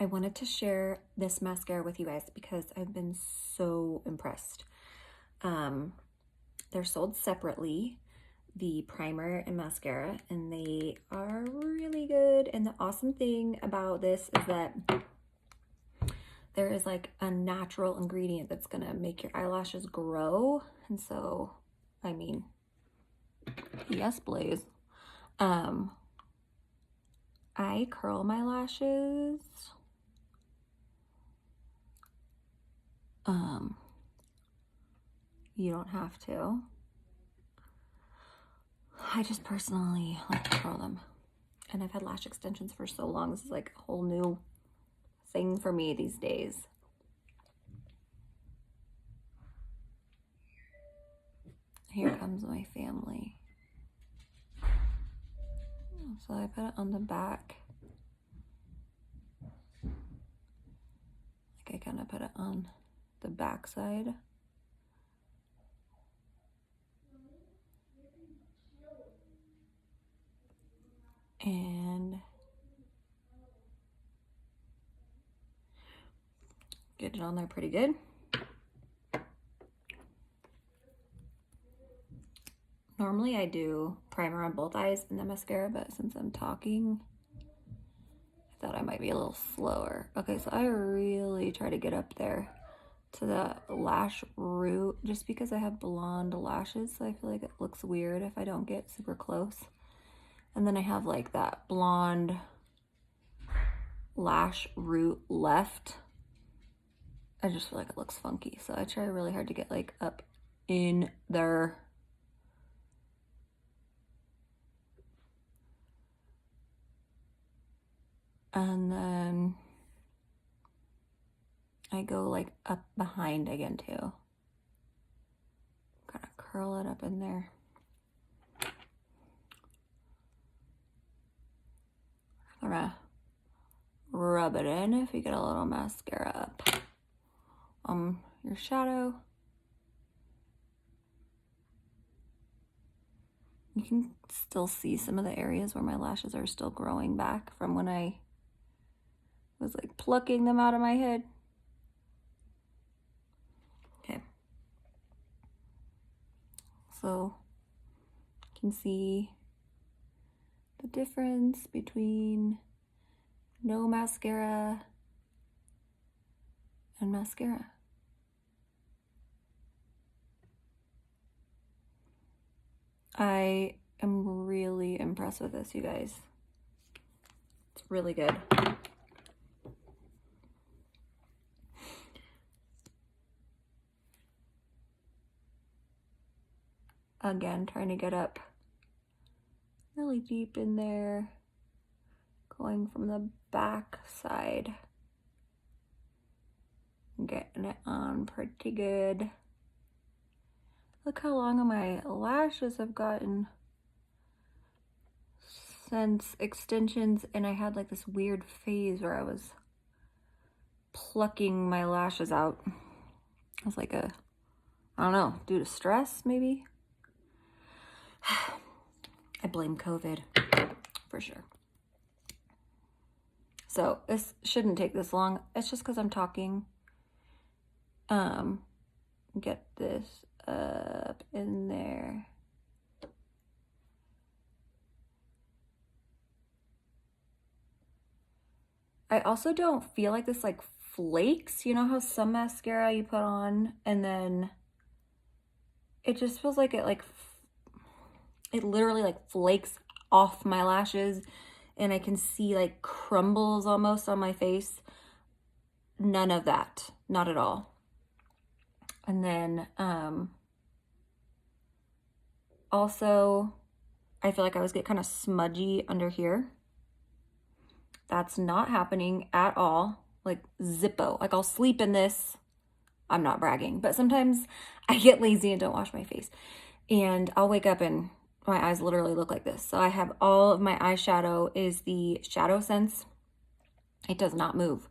I wanted to share this mascara with you guys because I've been so impressed. They're sold separately, the primer and mascara, and they are really good. And the awesome thing about this is that there is like a natural ingredient that's gonna make your eyelashes grow. And so, I mean, yes, Blaze. I curl my lashes. You don't have to. I just personally like to curl them. And I've had lash extensions for so long. This is like a whole new thing for me these days. Here comes my family. So I put it on the back. Like I kind of put it on the back side. And get it on there pretty good. Normally I do primer on both eyes and then mascara, but since I'm talking, I thought I might be a little slower. Okay, so I really try to get up there to the lash root just because I have blonde lashes, so I feel like it looks weird if I don't get super close. And then I have like that blonde lash root left. I just feel like it looks funky, so I try really hard to get like up in there. And then I go like up behind again too. Kind of curl it up in there. I'm gonna rub it in if you get a little mascara up. Your shadow. You can still see some of the areas where my lashes are still growing back from when I was like plucking them out of my head. Okay. So you can see the difference between no mascara and mascara. I am really impressed with this, you guys. It's really good. Again, trying to get up really deep in there, going from the back side, getting it on pretty good. Look how long my lashes have gotten since extensions, and I had like this weird phase where I was plucking my lashes out. It was like I don't know, due to stress maybe? I blame COVID for sure. So this shouldn't take this long. It's just because I'm talking. Get this up in there. I also don't feel like this like flakes. You know how some mascara you put on and then it just feels like it literally like flakes off my lashes, and I can see like crumbles almost on my face. None of that, not at all. And then also I feel like I always get kind of smudgy under here. That's not happening at all. Like Zippo, like I'll sleep in this. I'm not bragging, but sometimes I get lazy and don't wash my face, and I'll wake up and my eyes literally look like this. So I have all of my eyeshadow is the Shadow Sense. It does not move.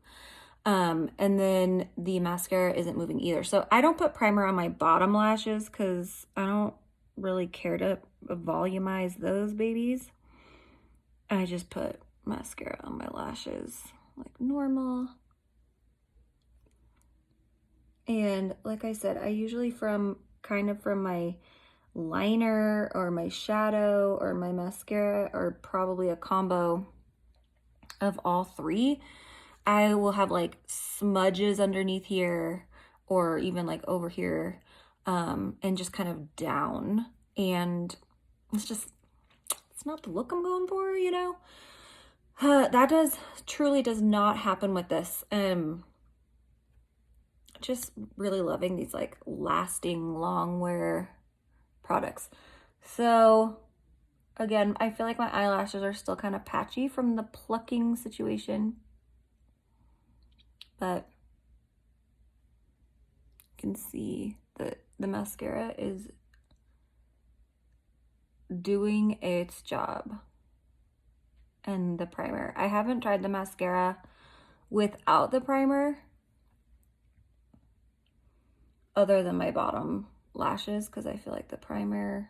And then the mascara isn't moving either. So I don't put primer on my bottom lashes because I don't really care to volumize those babies. I just put mascara on my lashes. like normal. And like I said, I usually from my liner or my shadow or my mascara, or probably a combo of all three, I will have like smudges underneath here or even like over here, and just kind of down. And it's not the look I'm going for, you know? That truly does not happen with this. Just really loving these like lasting long wear products. So again, I feel like my eyelashes are still kind of patchy from the plucking situation, but you can see that the mascara is doing its job. And the primer, I haven't tried the mascara without the primer other than my bottom lashes, because I feel like the primer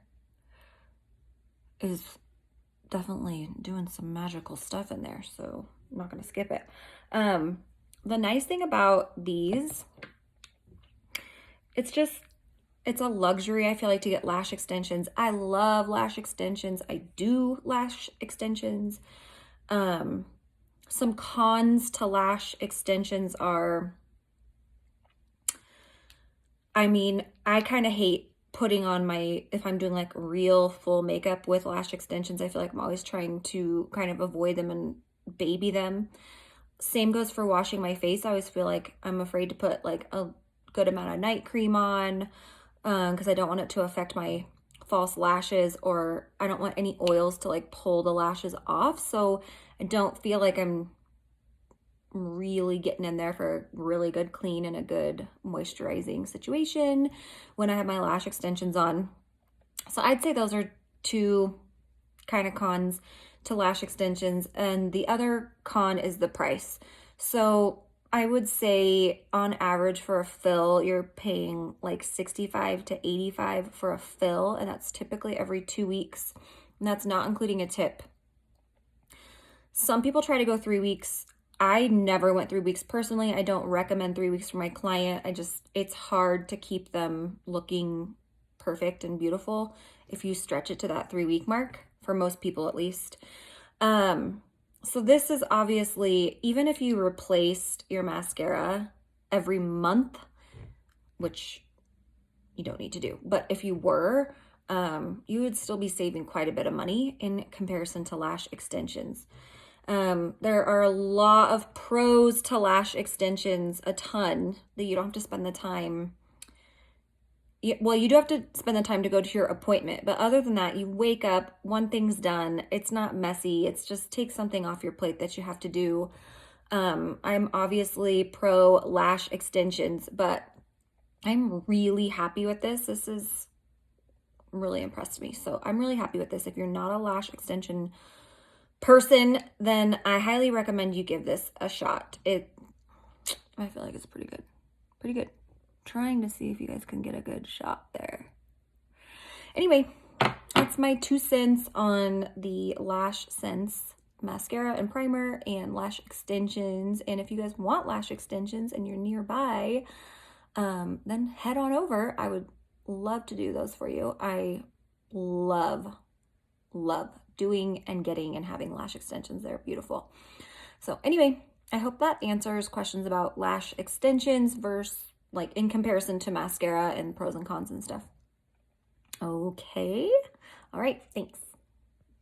is definitely doing some magical stuff in there, so I'm not gonna skip it. The nice thing about these, it's a luxury, I feel like, to get lash extensions. I love lash extensions. I do lash extensions. Some cons to lash extensions are, I mean, I kind of hate putting on if I'm doing like real full makeup with lash extensions, I feel like I'm always trying to kind of avoid them and baby them. Same goes for washing my face. I always feel like I'm afraid to put like a good amount of night cream on, because I don't want it to affect my false lashes, or I don't want any oils to like pull the lashes off. So I don't feel like I'm really getting in there for a really good clean and a good moisturizing situation when I have my lash extensions on. So I'd say those are two kind of cons to lash extensions. And the other con is the price. So I would say on average for a fill, you're paying like $65 to $85 for a fill, and that's typically every 2 weeks. And that's not including a tip. Some people try to go 3 weeks. I never went 3 weeks personally. I don't recommend 3 weeks for my client. It's hard to keep them looking perfect and beautiful if you stretch it to that 3-week mark, for most people at least. So this is obviously, even if you replaced your mascara every month, which you don't need to do, but if you were, you would still be saving quite a bit of money in comparison to lash extensions. There are a lot of pros to lash extensions, a ton, that you don't have to spend the time. Well, you do have to spend the time to go to your appointment, but other than that, you wake up, one thing's done. It's not messy. It's just take something off your plate that you have to do. I'm obviously pro lash extensions, but I'm really happy with this. This is really impressed me. So I'm really happy with this. If you're not a lash extension person, then I highly recommend you give this a shot. I feel like it's pretty good. Pretty good. Trying to see if you guys can get a good shot there. Anyway, that's my 2 cents on the Lash Sense mascara and primer and lash extensions. And if you guys want lash extensions and you're nearby, then head on over. I would love to do those for you. I love doing and getting and having lash extensions. They're beautiful. So anyway, I hope that answers questions about lash extensions versus like in comparison to mascara and pros and cons and stuff. Okay. All right. Thanks.